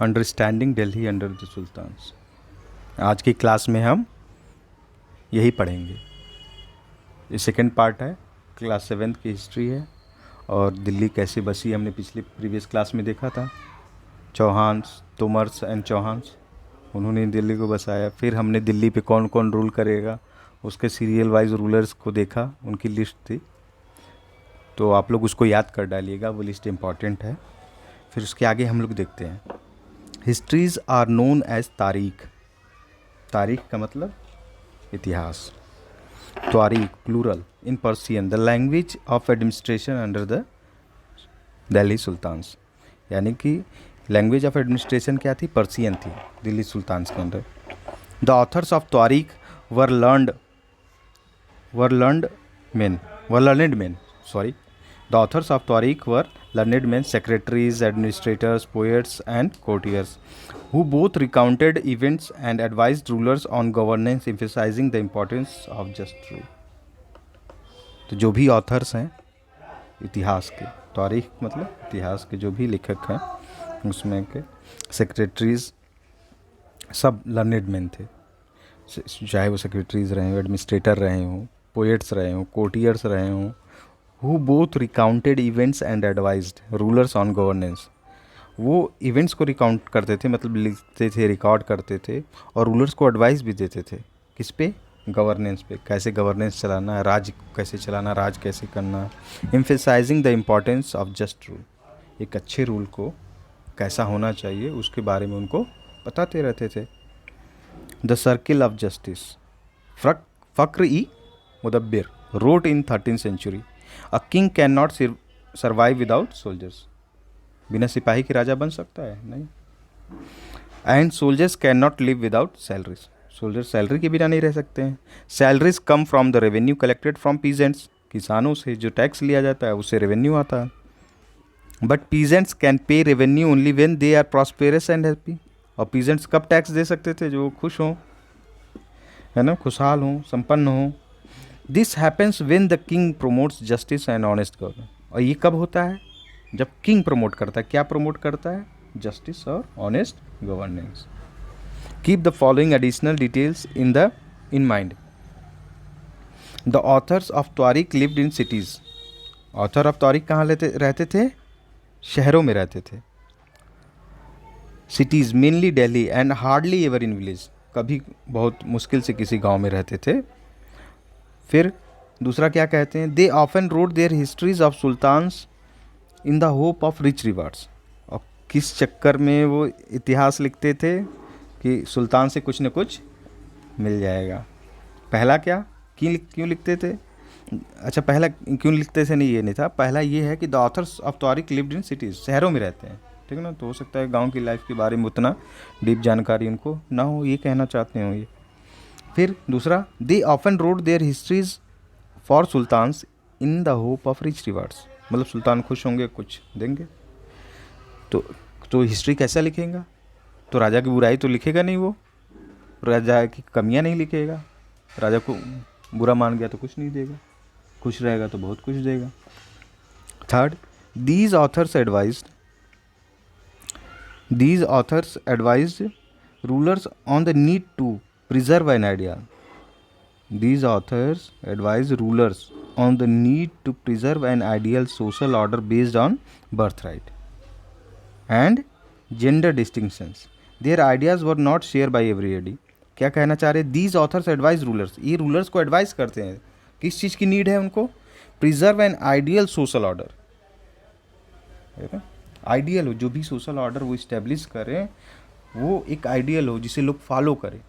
Understanding Delhi under the sultans. आज की class में हम यही पढ़ेंगे। ये सेकंड पार्ट है, क्लास 7th की हिस्ट्री है। और दिल्ली कैसे बसी हमने पिछले प्रीवियस क्लास में देखा था। चौहान्स, तोमर्स एंड चौहान्स, उन्होंने दिल्ली को बसाया। फिर हमने दिल्ली पे कौन कौन रूल करेगा उसके सीरियल वाइज रूलर्स को देखा, उनकी लिस्ट थी। तो आप लोग उसको याद कर डालिएगा, वो लिस्ट इम्पॉर्टेंट है। फिर उसके आगे हम लोग देखते हैं। हिस्ट्रीज आर नोन एज तारीख। तारीख का मतलब इतिहास। तारीख plural in Persian the language of administration under the Delhi sultans. यानी कि लैंग्वेज ऑफ एडमिनिस्ट्रेशन क्या थी? पर्सियन थी दिल्ली सुल्तान्स के अंदर। द ऑथर्स ऑफ तारीख वर learned men, sorry. The authors of Tariq were learned men, secretaries, administrators, poets, and courtiers, who both recounted events and advised rulers on governance, emphasizing the importance of just rule. तो जो भी authors हैं इतिहास के, तारीख मतलब इतिहास के जो भी लेखक हैं, उसमें के सेक्रेटरीज सब लर्नेड मैन थे। चाहे वो सेक्रेटरीज रहे हों, एडमिनिस्ट्रेटर रहे हों, पोएट्स रहे हों, कोर्टियर्स रहे हों, who both recounted events and advised rulers on governance. वो इवेंट्स को रिकाउंट करते थे, मतलब लिखते थे, रिकॉर्ड करते थे, और रूलर्स को एडवाइस भी देते थे। किस पे? गवर्नेंस पे, कैसे गवर्नेंस चलाना है, राज कैसे चलाना, राज कैसे करना। Emphasizing the importance of just rule, एक अच्छे रूल को कैसा होना चाहिए उसके बारे में उनको बताते रहते थे। The circle of justice, Fakhr-i-Mudabbir wrote in 13th century. A king cannot survive without soldiers. बिना सिपाही के राजा बन सकता है? नहीं। And soldiers can not live without salaries, soldier salary के बिना नहीं रह सकते हैं। Salaries come from the revenue collected from peasants, किसानों से जो टैक्स लिया जाता है उससे रेवेन्यू आता है। But peasants can pay revenue only when they are prosperous and happy. और पीजेंट्स कब टैक्स दे सकते थे? जो खुश हों, है ना, खुशहाल हों, संपन्न हों। This happens when the king promotes justice and honest governance. और ये कब होता है? जब किंग प्रमोट करता है। क्या प्रमोट करता है? जस्टिस और honest governance. Keep the following additional details in mind. The authors of Tarikh lived in cities. Author of Tarikh कहाँ रहते थे? शहरों में रहते थे। Cities mainly Delhi and hardly ever in village, कभी बहुत मुश्किल से किसी गांव में रहते थे। फिर दूसरा क्या कहते हैं? They often wrote their histories of sultans in the hope of rich rewards. और किस चक्कर में वो इतिहास लिखते थे? कि सुल्तान से कुछ न कुछ मिल जाएगा। पहला क्या, क्यों लिखते थे? अच्छा, पहला क्यों लिखते थे नहीं, ये नहीं था। पहला ये है कि the authors of Tarikh lived in cities, शहरों में रहते हैं, ठीक है ना। तो हो सकता है गांव की लाइफ के बारे में उतना डीप जानकारी उनको ना हो, ये कहना चाहते हो ये। फिर दूसरा, they often wrote their histories for sultans in the hope of rich rewards, मतलब सुल्तान खुश होंगे, कुछ देंगे। तो हिस्ट्री कैसा लिखेगा? तो राजा की बुराई तो लिखेगा नहीं, वो राजा की कमियां नहीं लिखेगा। राजा को बुरा मान गया तो कुछ नहीं देगा, खुश रहेगा तो बहुत कुछ देगा। Third, these authors advised rulers on the need to preserve an ideal. These authors advise rulers on the need to preserve an ideal social order based on birthright and gender distinctions. Their ideas were not shared by everybody. क्या कहना चाह रहे? These authors advise rulers, ये rulers को advice करते हैं। किस चीज़ की नीड है उनको? Preserve an ideal social order. Ideal हो, जो भी सोशल ऑर्डर वो इस्टेब्लिश करें वो एक आइडियल हो जिसे लोग फॉलो करें।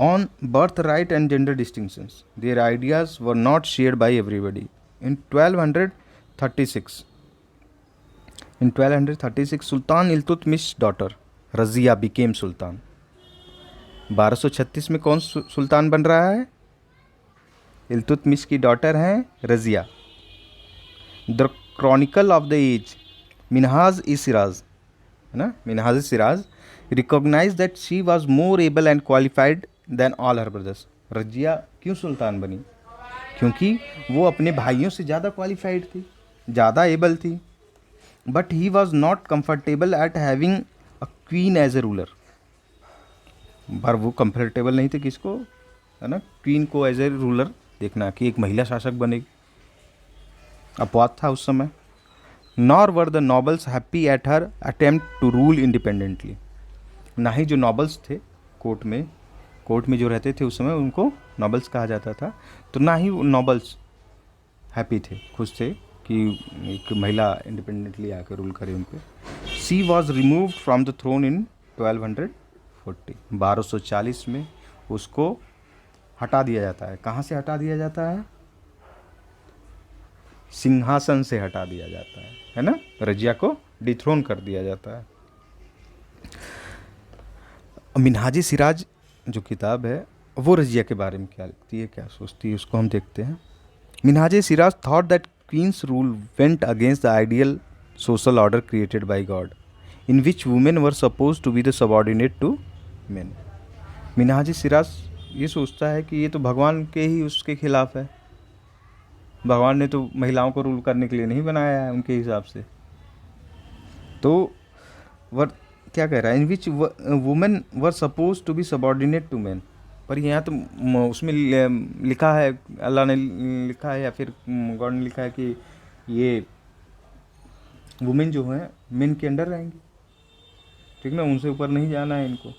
On birthright and gender distinctions, their ideas were not shared by everybody. In 1236, Sultan Iltutmish daughter Razia became Sultan. 1236 में कौन सुल्तान बन रहा है? इल्तुतमिश की डॉटर हैं Razia. The chronicle of the age Minhaj-i-Siraj, है ना, Minhaj-i-Siraj recognise that she was more able and qualified than all her brothers. Razia क्यों सुल्तान बनी? क्योंकि वो अपने भाइयों से ज़्यादा क्वालिफाइड थी, ज़्यादा एबल थी। But he was not comfortable at having a queen as a ruler. पर वो कंफर्टेबल नहीं थे किसको, है ना, क्वीन को एज ए रूलर देखना, कि एक महिला शासक बनेगी, अपवाद था उस समय। Nor were the nobles happy at her attempt to rule independently. ना ही जो नॉबल्स थे कोर्ट में जो रहते थे उस समय, उनको नॉबल्स कहा जाता था, तो ना ही वो नॉबल्स हैप्पी थे, खुश थे कि एक महिला इंडिपेंडेंटली आकर रूल करे उन पर। She was removed from the throne in 1240, 1240 में उसको हटा दिया जाता है। कहाँ से हटा दिया जाता है? सिंहासन से हटा दिया जाता है ना, रजिया को डिथ्रोन कर दिया जाता है। मिन्हाज सिराज जो किताब है वो रजिया के बारे में क्या लिखती है, क्या सोचती है, उसको हम देखते हैं। Minhaj Siraj thought that queen's rule went against the ideal social order created by God in which women were suppose to be the subordinate to men. Minhaj Siraj ये सोचता है कि ये तो भगवान के ही उसके खिलाफ है, भगवान ने तो महिलाओं को रूल करने के लिए नहीं बनाया है उनके हिसाब से। तो वर क्या कह रहा है, in which women were suppose to be subordinate to man. पर यहाँ तो उसमें लिखा है, अल्लाह ने लिखा है या फिर गॉड ने लिखा है कि ये वुमेन जो हैं मेन के अंडर रहेंगी, ठीक ना, उनसे ऊपर नहीं जाना है इनको।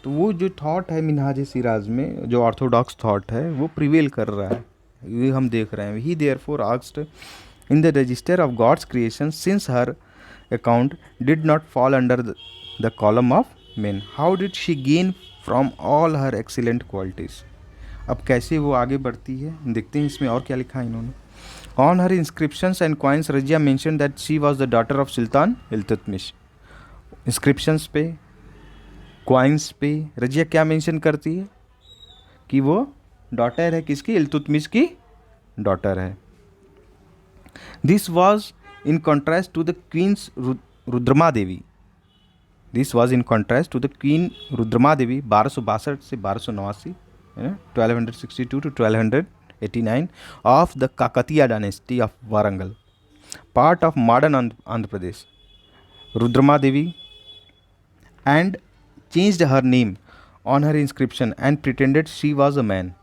तो वो जो थॉट है मिन्हाज सिराज में, जो ऑर्थोडॉक्स थॉट है, वो प्रिवेल कर रहा है, ये हम देख रहे हैं। He therefore asked in the register of God's creation since her account did not fall under the column of men, how did she gain from all her excellent qualities. अब कैसे वो आगे बढ़ती है देखते हैं, इसमें और क्या लिखा है इन्होंने। On her inscriptions and coins Razia mention that she was the daughter of sultan Iltutmish. Inscriptions पे, कॉइन्स पे रजिया क्या मेंशन करती है कि वो डॉटर है किसकी, इल्तुतमिश की डॉटर है। This was in contrast to the queens Rudrama Devi. This was in contrast to the queen Rudrama Devi 1262 से 1289, 1262 to 1289 of the Kakatiya dynasty of Warangal, part of modern Andhra Pradesh. Rudrama Devi and changed her name on her inscription and pretended she was a man.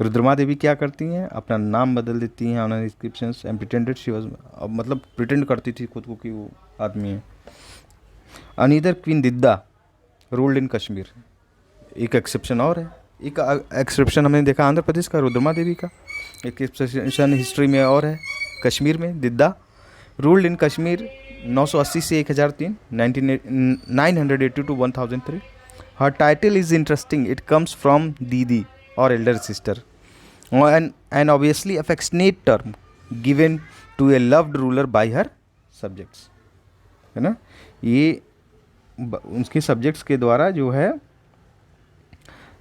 Rudrama देवी क्या करती हैं, अपना नाम बदल देती हैं on her inscription and pretended she was, मतलब pretend करती थी खुद को कि वो आदमी है। Another queen Didda ruled in Kashmir. एक एक्सेप्शन और है, एक एक्सेप्शन हमने देखा आंध्र प्रदेश का, रुद्रमा देवी का। एक एक्सेप्शन हिस्ट्री में और है, कश्मीर में दिद्दा रूल्ड इन कश्मीर 980 से 1003, 980 to 1003। Her title is interesting, it comes from didi or elder sister, and obviously affectionate term given to a loved ruler by her subjects, है ना। ये उनके सब्जेक्ट्स के द्वारा जो है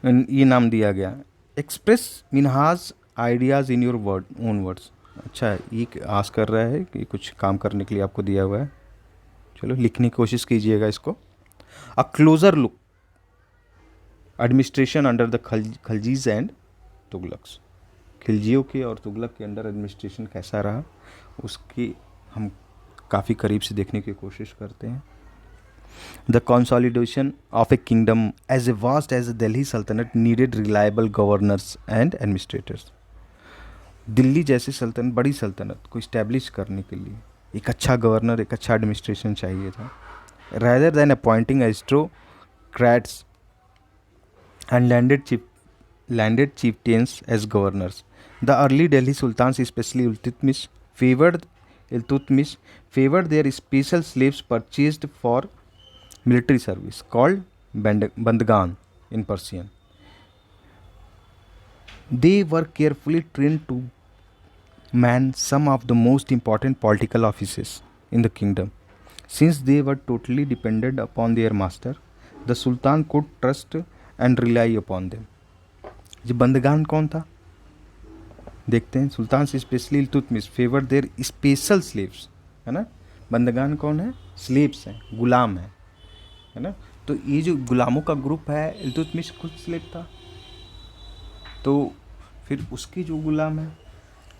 ये नाम दिया गया। Express Minhaj ideas in your word own words. अच्छा, ये आस कर रहा है कि कुछ काम करने के लिए आपको दिया हुआ है, चलो लिखने की कोशिश कीजिएगा इसको। A closer look administration under the Khaljis and Tughluqs. खिलजियों के और तुगलक के अंडर एडमिनिस्ट्रेशन कैसा रहा, उसकी हम काफ़ी करीब से देखने की कोशिश करते हैं। The consolidation of a kingdom as vast as the Delhi Sultanate needed reliable governors and administrators. Delhi जैसी सल्तनत, बड़ी सल्तनत को इस्टेब्लिश करने के लिए एक अच्छा गवर्नर, एक अच्छा एडमिनिस्ट्रेशन चाहिए था। Rather than appointing aristocrats and landed chieftains as governors, the early Delhi sultans, especially Iltutmish, favored their special slaves purchased for military service called Bandgan in Persian. They were carefully trained to man some of the most important political offices in the kingdom. Since they were totally dependent upon their master, the Sultan could trust and rely upon them. ये बंदगान कौन था देखते हैं। सुल्तान से specially Iltutmish favour their special slaves, है ना। बंदगान कौन है, स्लेव्स हैं, गुलाम है ना। तो ये जो गुलामों का ग्रुप है, इल्तुतमिश खुद स्लेव था, तो फिर उसके जो गुलाम है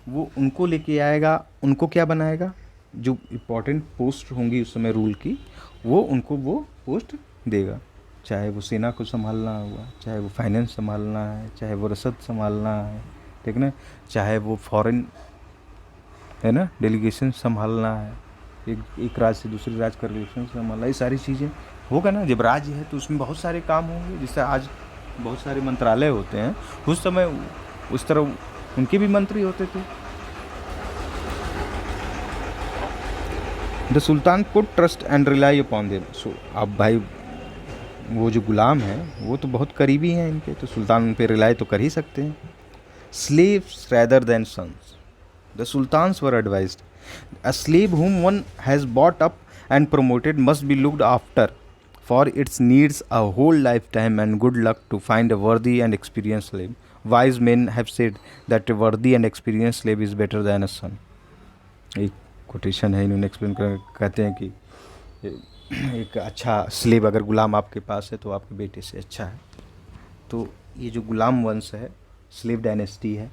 वो उनको लेके आएगा, उनको क्या बनाएगा, जो इम्पोर्टेंट पोस्ट होंगी उस समय रूल की, वो उनको वो पोस्ट देगा, चाहे वो सेना को संभालना हुआ, चाहे वो फाइनेंस संभालना है, चाहे वो रसद संभालना है, ठीक ना, चाहे वो फॉरेन है ना डेलीगेशन संभालना है, एक राज्य से दूसरे राज्य का रिलेशन संभालना, ये सारी चीज़ें होगा ना। जब राज्य है तो उसमें बहुत सारे काम होंगे, जैसे आज बहुत सारे मंत्रालय होते हैं, उस समय उस तरह उनके भी मंत्री होते थे। The sultan could trust and rely upon them. So अब भाई वो जो गुलाम हैं वो तो बहुत करीबी हैं इनके, तो सुल्तान उन पर रिलाई तो कर ही सकते हैं। Slaves rather than sons, the sultans were advised, a slave whom one has brought up and promoted must be looked after, for its needs a whole lifetime and good luck to find a worthy and experienced slave. Wise men have said that a worthy and experienced slave is better than a son. एक quotation है, इन्होंने explain कर कहते हैं कि एक अच्छा slave अगर गुलाम आपके पास है तो आपके बेटे से अच्छा है। तो ये जो गुलाम वंश है, स्लेव डायनेस्टी है,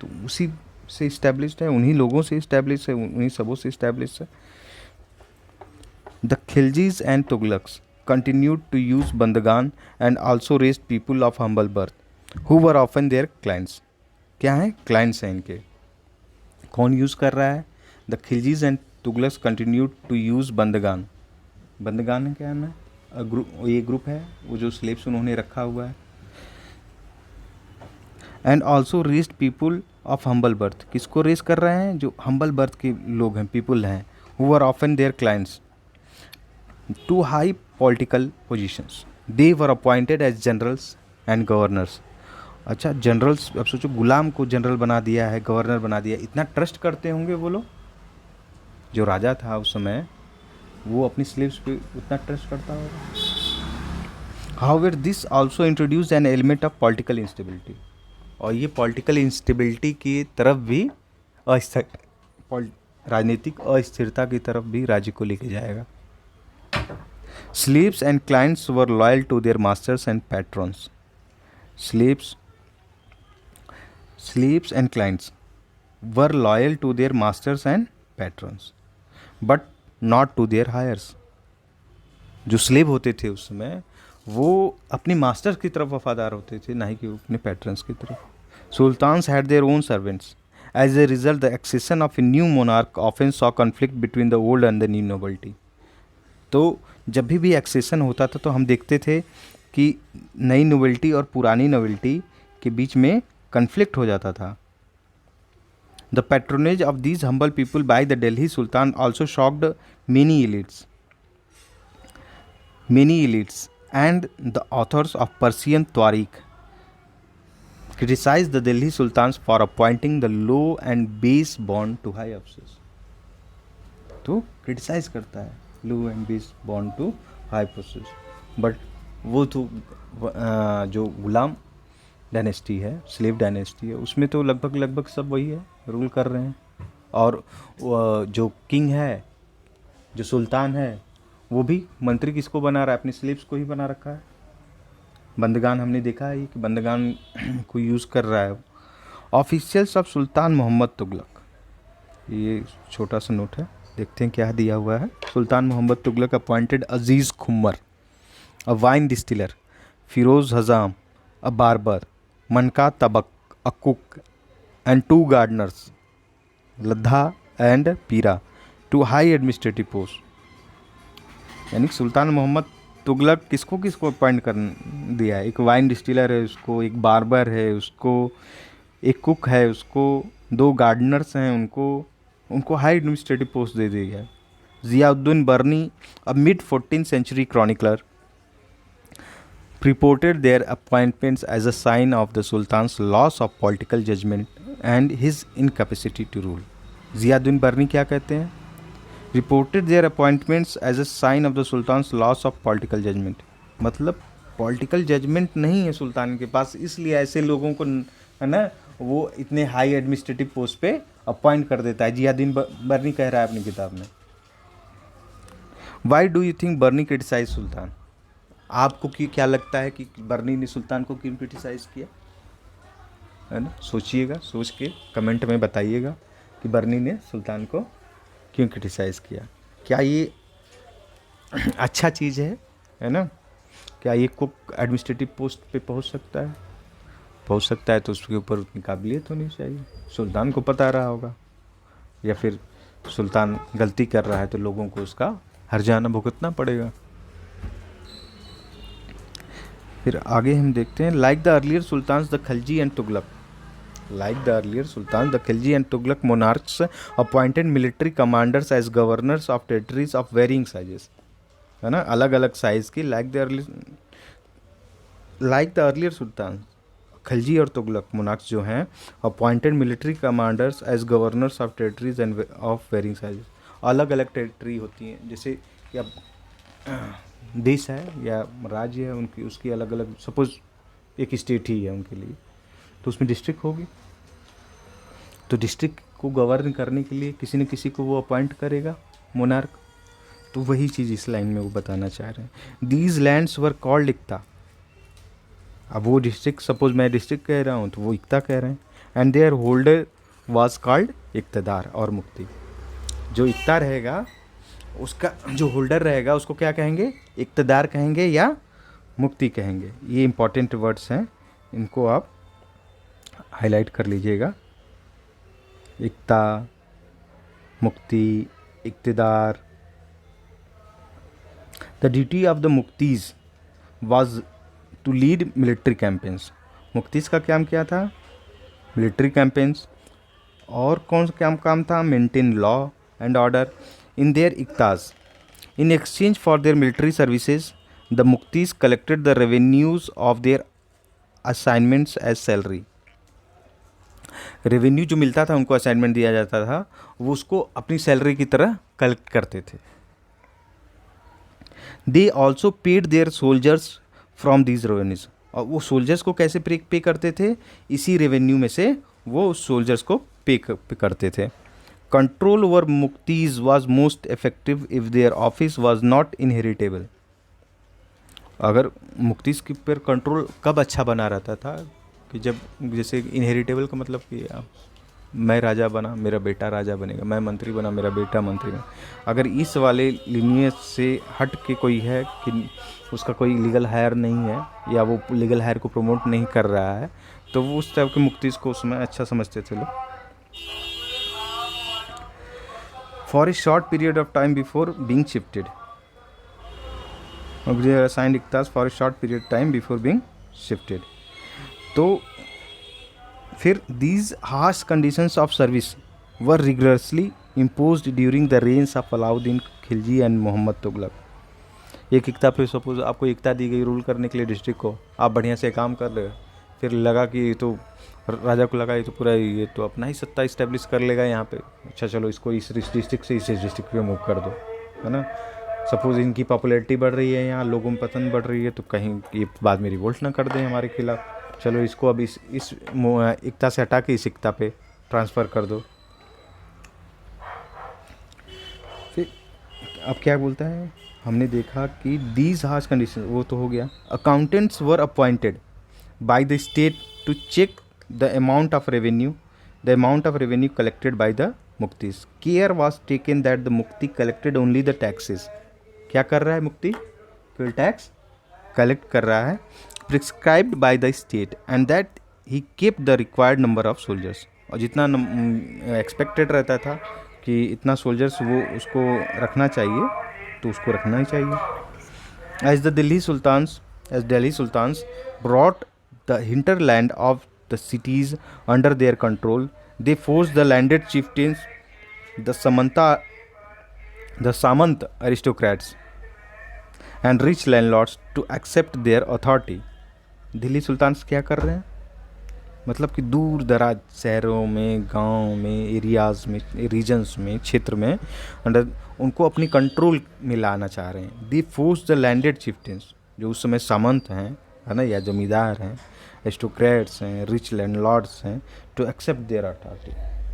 तो उसी से इस्टेब्लिश्ड है, उन्हीं लोगों से इस्टेब्लिश है, उन्हीं सबों से इस्टेब्लिश है। The Khaljis and Tughluqs continued to use bandagan and also raised people of humble birth who were often their clients. क्या है? क्लाइंट्स हैं इनके। कौन यूज़ कर रहा है? The Khaljis and Tughluqs continued to use bandagan. Bandagan क्या है? ये ग्रुप है, वो जो स्लेव्स उन्होंने रखा हुआ है। And also raised people of humble birth. किसको रेस कर रहे हैं? जो हम्बल बर्थ के लोग हैं, पीपल हैं, who are often their clients to high political positions. They were appointed as generals and governors. अच्छा, जनरल्स, अब सोचो गुलाम को जनरल बना दिया है, गवर्नर बना दिया, इतना ट्रस्ट करते होंगे वो लोग। जो राजा था उस समय, वो अपनी स्लेव्स पे उतना ट्रस्ट करता होगा। However this also introduce an element of political instability. और ये पॉलिटिकल इंस्टेबिलिटी की तरफ भी राजनीतिक अस्थिरता की तरफ भी राज्य को लेके जाएगा। Slaves and clients were loyal to their masters and patrons. Slaves and clients were loyal to their masters and patrons but not to their heirs. जो स्लेव होते थे उस समय, वो अपने मास्टर्स की तरफ वफादार होते थे, ना ही कि अपने पैट्रन्स की तरफ। Sultans had their own servants. As a result the accession of a new monarch often saw conflict between the old and the new nobility. तो जब भी एक्सेशन होता था तो हम देखते थे कि नई नोबलिटी और पुरानी नोबलिटी के बीच में कन्फ्लिक्ट हो जाता था। The patronage of these humble people by the Delhi Sultan also shocked many elites and the authors of Persian Tariq criticized the Delhi Sultans for appointing the low and base born to high offices. तो criticise करता है low and base born to high posts, but वो तो जो गुलाम dynasty है, slave dynasty है, उसमें तो लगभग सब वही है, रूल कर रहे हैं। और जो किंग है, जो सुल्तान है, वो भी मंत्री किसको बना रहा है? अपने स्लेव्स को ही बना रखा है। बंदगान हमने देखा है कि बंदगान को यूज़ कर रहा है। Officials of sultan Muhammad Tughlaq, ये छोटा सा नोट है, देखते हैं क्या दिया हुआ है। Sultan Muhammad Tughluq appointed Aziz Khummar, a wine distiller, Firuz Hajjam, a barber, Manka Tabbakh, a cook and 2 gardeners, Ladha and Pira, to high administrative post. यानी सुल्तान मोहम्मद तुगलक किसको अपॉइंट कर दिया है? एक वाइन डिस्टिलर है उसको, एक बार्बर है उसको, एक कुक है उसको, 2 गार्डनर्स हैं उनको हाई एडमिनिस्ट्रेटिव पोस्ट दे दिया है। Ziauddin Barani, a mid 14th century chronicler, reported their appointments as a sign of the Sultan's loss of political judgment and his incapacity to rule. Ziauddin Barani क्या कहते हैं? Reported their appointments as a sign of the sultan's loss of political judgement. मतलब political judgement नहीं है सुल्तान के पास, इसलिए ऐसे लोगों को, है ना, वो इतने हाई एडमिनिस्ट्रेटिव पोस्ट पे अपॉइंट कर देता है। ज़ियाउद्दीन बर्नी कह रहा है अपनी किताब में। Why do you think Barani criticise sultan? आपको क्या लगता है कि बर्नी ने सुल्तान को क्यों क्रिटिसाइज किया? है ना, सोचिएगा, सोच के कमेंट में बताइएगा कि बर्नी ने सुल्तान को क्यों क्रिटिसाइज़ किया? क्या ये अच्छा चीज़ है ना? क्या ये कुक एडमिनिस्ट्रेटिव पोस्ट पे पहुंच सकता है? पहुंच सकता है तो उसके ऊपर उतनी काबिलियत होनी चाहिए। सुल्तान को पता रहा होगा, या फिर सुल्तान गलती कर रहा है तो लोगों को उसका हर्जाना भुगतना पड़ेगा। फिर आगे हम देखते हैं, like the earlier Sultan the Khilji and Tughlaq, like the earlier sultan, the Khilji and Tughlaq monarchs appointed military commanders as governors of territories of varying sizes, है ना, अलग अलग साइज की। like the earlier sultan, Khilji और तुगलक मोनार्क्स जो हैं, appointed military commanders as governors of territories and of varying sizes, अलग अलग टेरिटरी होती हैं, जैसे या देश है या राज्य है, उनकी उसकी अलग अलग, सपोज एक स्टेट ही है उनके लिए, तो उसमें डिस्ट्रिक्ट होगी, तो डिस्ट्रिक्ट को गवर्न करने के लिए किसी न किसी को वो अपॉइंट करेगा मोनार्क। तो वही चीज़ इस लाइन में वो बताना चाह रहे हैं। दीज लैंड्स वर कॉल्ड इक्ता, अब वो डिस्ट्रिक्ट, सपोज मैं डिस्ट्रिक्ट कह रहा हूँ तो वो इक्ता कह रहे हैं। And their holder was called iqtadar और मुक्ति, जो इक्ता रहेगा उसका जो होल्डर रहेगा उसको क्या कहेंगे? इक्तदार कहेंगे या मुक्ति कहेंगे। ये इंपॉर्टेंट वर्ड्स हैं, इनको आप हाईलाइट कर लीजिएगा। Iqta, muqti, iqtadar. The duty of the muqtis was to lead military campaigns, muqtis का क्या था? Military campaigns. और कौन सा काम था? Maintain law and order in their iqtas. In exchange for their military services the muqtis collected the revenues of their assignments as salary. Revenue जो मिलता था, उनको असाइनमेंट दिया जाता था, वो उसको अपनी सैलरी की तरह कलेक्ट करते थे। They also paid their soldiers from these revenues, और वो सोल्जर्स को कैसे पे करते थे? इसी रेवेन्यू में से वो सोल्जर्स को पे करते थे। Control over muqtis was most effective if their office was not inheritable. अगर मुक्तीज के पर कंट्रोल कब अच्छा बना रहता था? कि जब, जैसे इनहेरिटेबल का मतलब कि मैं राजा बना, मेरा बेटा राजा बनेगा, मैं मंत्री बना, मेरा बेटा मंत्री बना। अगर इस वाले लिनियज से हट के कोई है कि उसका कोई लीगल हायर नहीं है या वो लीगल हायर को प्रमोट नहीं कर रहा है, तो वो उस टाइप के मुक्तीज को उसमें अच्छा समझते थे लोग। For a short period of time before being shifted, assigned iqtas for a short period time before being shifted. तो फिर these harsh conditions of service were rigorously imposed during the range of Alauddin Khalji and Muhammad Tughluq. एक इक्ता पे suppose आपको इक्ता दी गई rule करने के लिए district को, आप बढ़िया से काम कर रहे हो, फिर लगा कि तो राजा को लगा ये तो पूरा ये तो अपना ही सत्ता इस्टेब्लिश कर लेगा यहाँ पे, अच्छा चलो इसको इस डिस्ट्रिक्ट से इस डिस्ट्रिक्ट पे मूव कर दो, है ना। सपोज इनकी पॉपुलैरिटी बढ़ रही है, यहाँ लोगों में पसंद बढ़ रही है, तो कहीं ये बाद में रिवोल्ट ना कर दें हमारे खिलाफ, चलो इसको अब इस इक्ता से हटा के इस इक्ता पे ट्रांसफ़र कर दो। फिर अब क्या बोलता है, हमने देखा कि दीज हार्श कंडीशन, वो तो हो गया। Accountants were appointed by the state to check the amount of revenue collected by the muqtis. Care was taken that the muqti collected only the taxes. क्या कर रहा है मुक्ति? केवल टैक्स कलेक्ट कर रहा है, prescribed bye the state, and that he keep the required number of soldiers. और जितना एक्सपेक्टेड रहता था कि इतना सोल्जर्स वो उसको रखना चाहिए, तो उसको रखना ही चाहिए। As Delhi sultans brought the hinterland of the cities under their control, they forced the landed chieftains, the Samant aristocrats and rich landlords to accept their authority. Delhi sultans क्या कर रहे हैं? मतलब कि दूर दराज शहरों में, गांव में, एरियाज़ में, रीजन्स में, क्षेत्र में अंडर उनको अपनी कंट्रोल में लाना चाह रहे हैं। दी फोर्स द लैंडेड चिफ्टेंस, जो उस समय सामंत हैं, है ना, या जमींदार हैं, एस्टोक्रेट्स हैं, रिच लैंडलॉर्ड्स हैं, टू एक्सेप्ट देयर अथॉरिटी,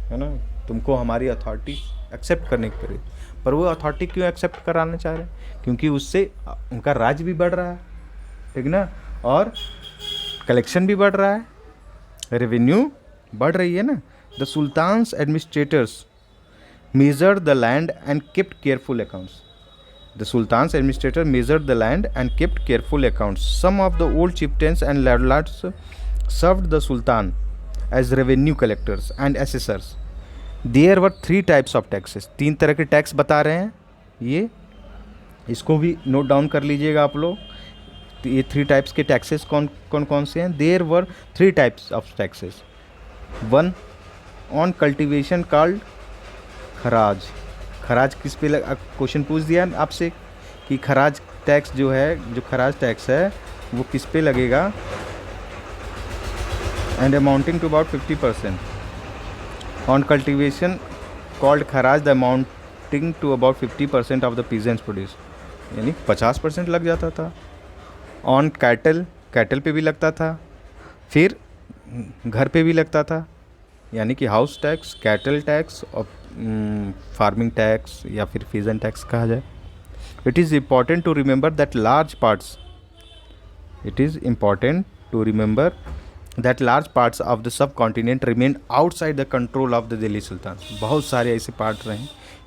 है ना, तुमको हमारी अथॉरिटी एक्सेप्ट करने की पड़ेगी। पर वो अथॉरिटी क्यों एक्सेप्ट कराना चाह रहे हैं? क्योंकि उससे उनका राज भी बढ़ रहा है, ठीक ना, और कलेक्शन भी बढ़ रहा है, रेवेन्यू बढ़ रही है ना। The sultans administrators measured the land and kept careful accounts. The sultan's administrator measured the land and kept careful accounts. Some of the old chieftains and landlords served the sultan as revenue collectors and assessors. There were three types of taxes. तीन तरह के tax बता रहे हैं ये, इसको भी note down कर लीजिएगा आप लोग. तो ये थ्री टाइप्स के टैक्सेस कौन कौन कौन से हैं? There were three types of taxes. One on cultivation called kharaj. Kharaj किस पे क्वेश्चन पूछ दिया आपसे कि खराज टैक्स जो है, जो खराज टैक्स है वो किस पे लगेगा? And amounting to about 50%. On cultivation called kharaj the amounting to about 50% of the peasants produce, यानी 50% लग जाता था. ऑन कैटल, कैटल पे भी लगता था. फिर घर पे भी लगता था, यानी कि हाउस टैक्स, कैटल टैक्स और फार्मिंग टैक्स या फिर फीजन टैक्स कहा जाए. It is important to remember that large parts, it is important to remember that large parts of the subcontinent remain outside the control of the Delhi sultan. बहुत सारे ऐसे part रहे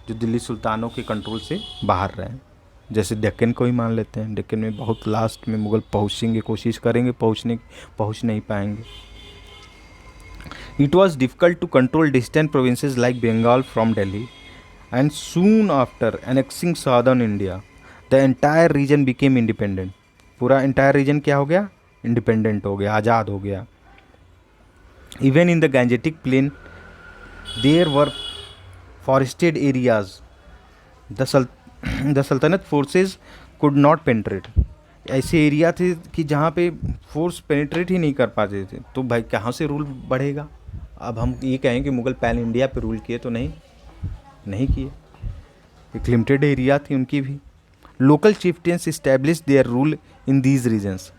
जो दिल्ली सुल्तानों के कंट्रोल से बाहर रहे. जैसे डेक्कन को ही मान लेते हैं. डेक्कन में बहुत लास्ट में मुग़ल पहुँचेंगे, कोशिश करेंगे पहुँच नहीं पाएंगे. It was difficult to control distant provinces like Bengal from Delhi, and soon after annexing southern India, the entire region became independent. पूरा entire region क्या हो गया? Independent हो गया, आज़ाद हो गया. Even in the Gangetic Plain, there were forested areas. The Sultanate forces could not penetrate. ऐसे area थे कि जहाँ पे फोर्स पेनिट्रेट ही नहीं कर पाते थे. तो भाई कहाँ से रूल बढ़ेगा? अब हम ये कहें कि मुग़ल पैन इंडिया पे रूल किए तो नहीं किए. एक लिमिटेड एरिया थी उनकी भी. Local chieftains establish their rule in these regions.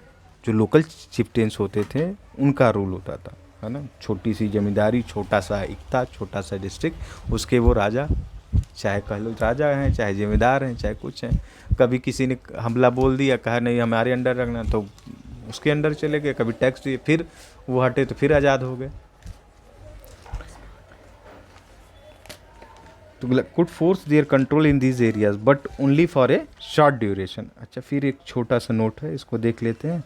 जो लोकल चिफ्टेंस होते थे उनका रूल होता था, है ना. छोटी सी जमींदारी, छोटा सा इक्ता, छोटा सा डिस्ट्रिक्ट, उसके वो राजा, चाहे कह लो राजा हैं, चाहे जिम्मेदार हैं, चाहे कुछ हैं. कभी किसी ने हमला बोल दिया, कहा नहीं हमारे अंडर रखना, तो उसके अंडर चले गए. कभी टैक्स दिए, फिर वो हटे तो फिर आज़ाद हो गए. तो could force their control in these areas but only for a short duration. अच्छा, फिर एक छोटा सा नोट है, इसको देख लेते हैं.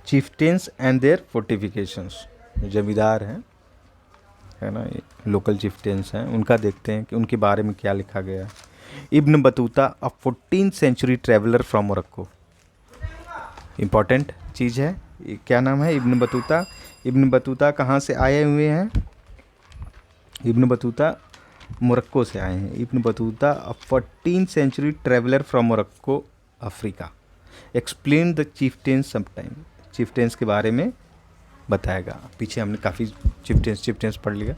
चिफ्टेंस एंड देयर फोर्टिफिकेशंस. जमींदार हैं, है ना, लोकल चिफ्टेंस हैं, उनका देखते हैं कि उनके बारे में क्या लिखा गया है. Ibn Battuta, a 14th century traveller from Morocco. Important चीज़ है. क्या नाम है? इब्न बतूता. इब्न बतूता कहाँ से आए हुए हैं? इब्न बतूता मोरक्को से आए हैं. Ibn Battuta, a 14th century traveller from Morocco, Africa. Explain the chieftains sometime. Chieftains के बारे में बताएगा. पीछे हमने काफ़ी चिफ्टेंस पढ़ लिया.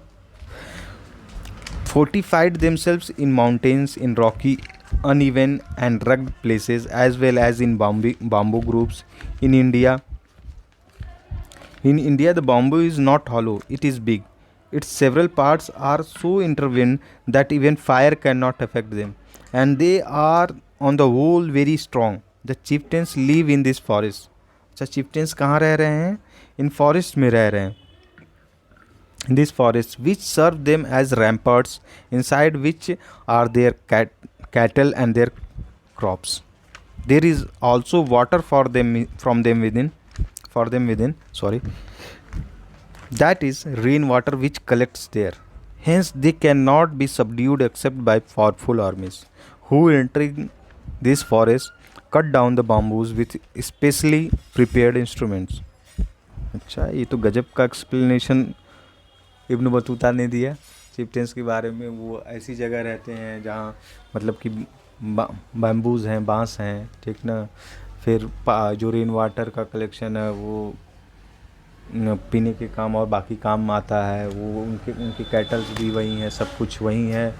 Fortified themselves in mountains, in rocky, uneven and rugged places, as well as in bamboo groves. In India, the bamboo is not hollow; it is big. Its several parts are so intertwined that even fire cannot affect them, and they are, on the whole, very strong. The chieftains live in this forest. अच्छा, chieftains कहाँ रह रहे हैं? इन forest में रह रहे हैं. These forests, which serve them as ramparts, inside which are their cattle and their crops. There is also water for them within. That is rainwater which collects there. Hence, they cannot be subdued except by powerful armies, who entering these forests cut down the bamboos with specially prepared instruments. अच्छा, ये तो गजब का explanation Ibn Battuta ने दिया चिफ्टेंस के बारे में. वो ऐसी जगह रहते हैं जहाँ मतलब कि बैम्बूज हैं, बांस हैं, ठीक ना. फिर जो रेन वाटर का कलेक्शन है वो पीने के काम और बाकी काम आता है. वो उनके कैटल्स भी वहीं हैं, सब कुछ वहीं है.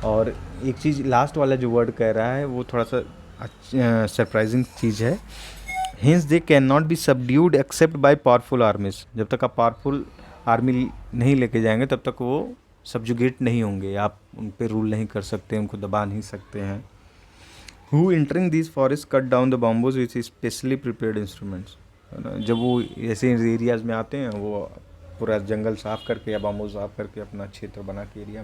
और एक चीज़ लास्ट वाला जो वर्ड कह रहा है वो थोड़ा सा सरप्राइजिंग चीज़ है. Hints they can not be subdued except by powerful आर्मीज. जब तक आप पावरफुल आर्मी नहीं लेके जाएंगे तब तक वो सब्जुगेट नहीं होंगे. आप उन पर रूल नहीं कर सकते, उनको दबा नहीं सकते हैं. Who entering this forest cut down the bamboos with specially prepared instruments. जब वो ऐसे एरियाज़ में आते हैं वो पूरा जंगल साफ़ करके या बॉम्बो साफ़ करके अपना क्षेत्र बना के एरिया